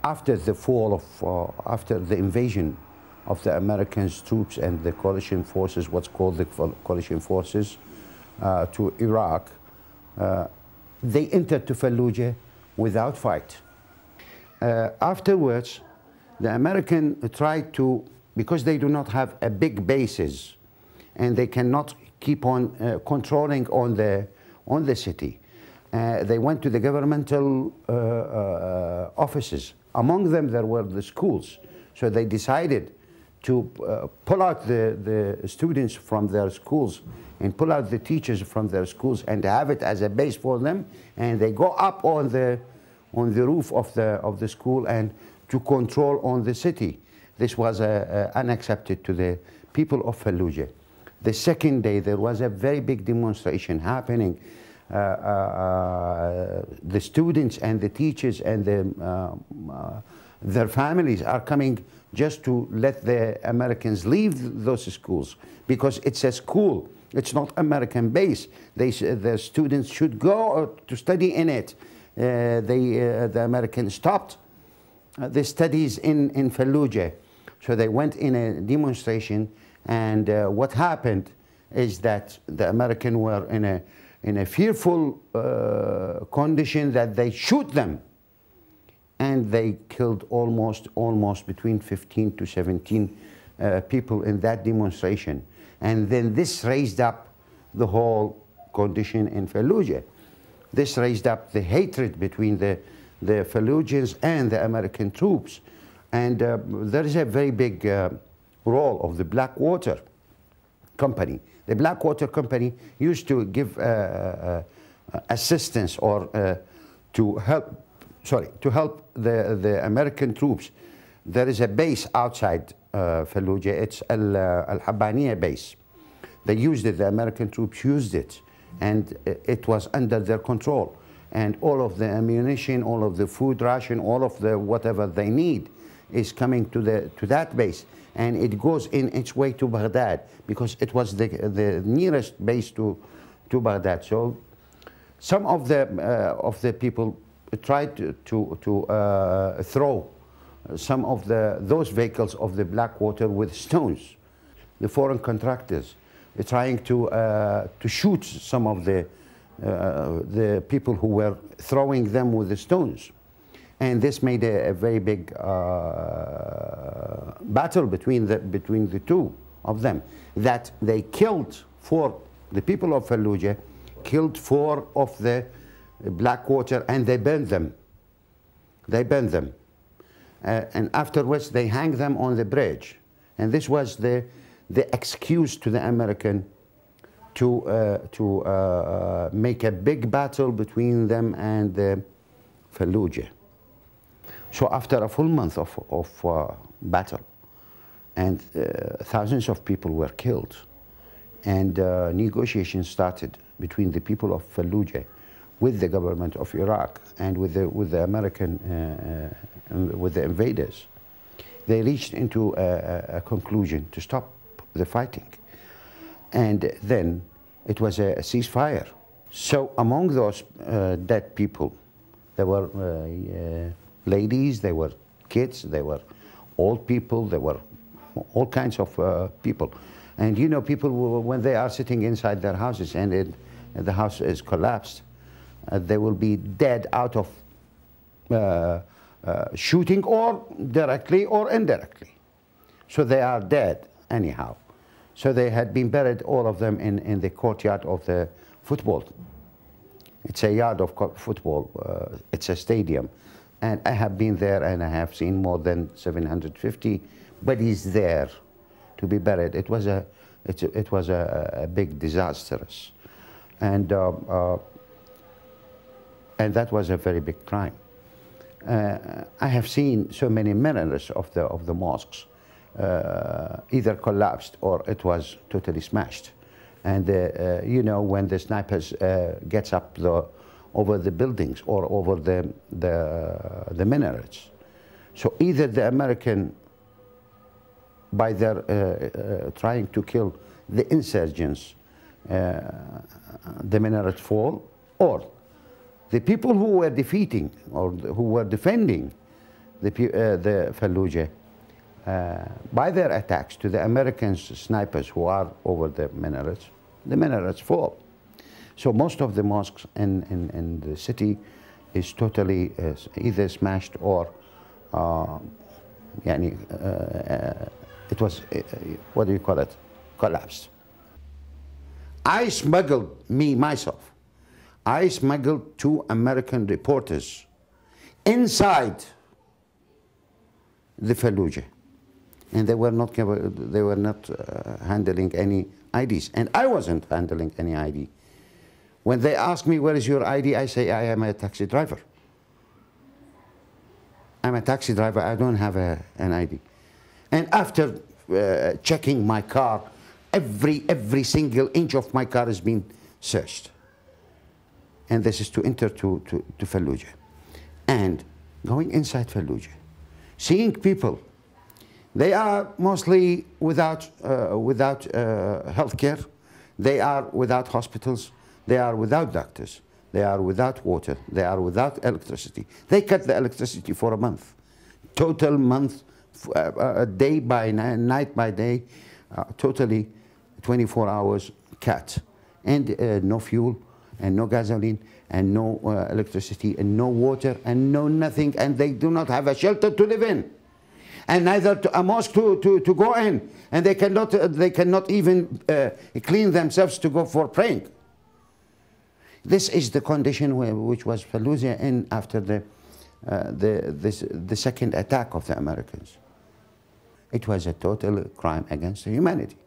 after the fall of, after the invasion of the American troops and the coalition forces, what's called the coalition forces, to Iraq, they entered to Fallujah without fight. Afterwards, the American tried to, because they do not have a big bases, and they cannot keep on controlling on the city. They went to the governmental offices. Among them, there were the schools. So they decided to pull out the students from their schools and pull out the teachers from their schools and have it as a base for them. And they go up on the roof of the school and to control on the city. This was unacceptable to the people of Fallujah. The second day, there was a very big demonstration happening. The students and the teachers and their families are coming just to let the Americans leave those schools, because it's a school. It's not American base. The students should go to study in it. The Americans stopped the studies in Fallujah. So they went in a demonstration, and what happened is that the Americans were in a fearful condition that they shoot them, and they killed almost between 15 to 17 people in that demonstration. And then this raised up the whole condition in Fallujah. This raised up the hatred between the Fallujahs and the American troops. And there is a very big role of the Blackwater Company. The Blackwater Company used to give assistance or to help the American troops. There is a base outside Fallujah. It's Al-Habaniya base. They used it, the American troops used it, and it was under their control. And all of the ammunition, all of the food ration, all of the whatever they need is coming to that base. And it goes in its way to Baghdad, because it was the nearest base to Baghdad. So some of the people tried to throw some of those vehicles of the Blackwater with stones. The foreign contractors are trying to shoot some of the people who were throwing them with the stones. And this made a very big battle between the two of them, that they killed the people of Fallujah killed 4 of the Blackwater, and they burned them. And afterwards they hang them on the bridge. And this was the excuse to the American to make a big battle between them and the Fallujah. So after a full month of battle, and thousands of people were killed, and negotiations started between the people of Fallujah with the government of Iraq and with the American, with the invaders. They reached into a conclusion to stop the fighting. And then it was a ceasefire. So among those dead people, there were ladies, there were kids, there were old people, there were all kinds of people. And you know, people, when they are sitting inside their houses and the house is collapsed, they will be dead out of shooting, or directly or indirectly. So they are dead anyhow. So they had been buried, all of them, in the courtyard of the football. It's a yard of football. It's a stadium. And I have been there, and I have seen more than 750 bodies there to be buried. It was a big disastrous. And that was a very big crime. I have seen so many minarets of the mosques either collapsed or it was totally smashed. And you know, when the snipers gets up over the buildings or over the minarets, so either the American, by their trying to kill the insurgents, the minarets fall, or the people who were defeating or who were defending the Fallujah, by their attacks to the American snipers who are over the minarets fall. So most of the mosques in the city is totally either smashed or it was, what do you call it, collapsed. I smuggled, myself, I smuggled 2 American reporters inside the Fallujah, and they were not handling any IDs, and I wasn't handling any ID. When they ask me, where is your ID, I say, I am a taxi driver. I'm a taxi driver, I don't have an ID. And after checking my car, every single inch of my car has been searched. And this is to enter to Fallujah. And going inside Fallujah, seeing people, they are mostly without health care, they are without hospitals, they are without doctors, they are without water, they are without electricity. They cut the electricity for a month, total month, day by night by day, totally 24 hours cut. And no fuel, and no gasoline, and no electricity, and no water, and no nothing, and they do not have a shelter to live in, and neither a mosque to go in, and they cannot even clean themselves to go for praying. This is the condition which was Fallujah in after the second attack of the Americans. It was a total crime against humanity.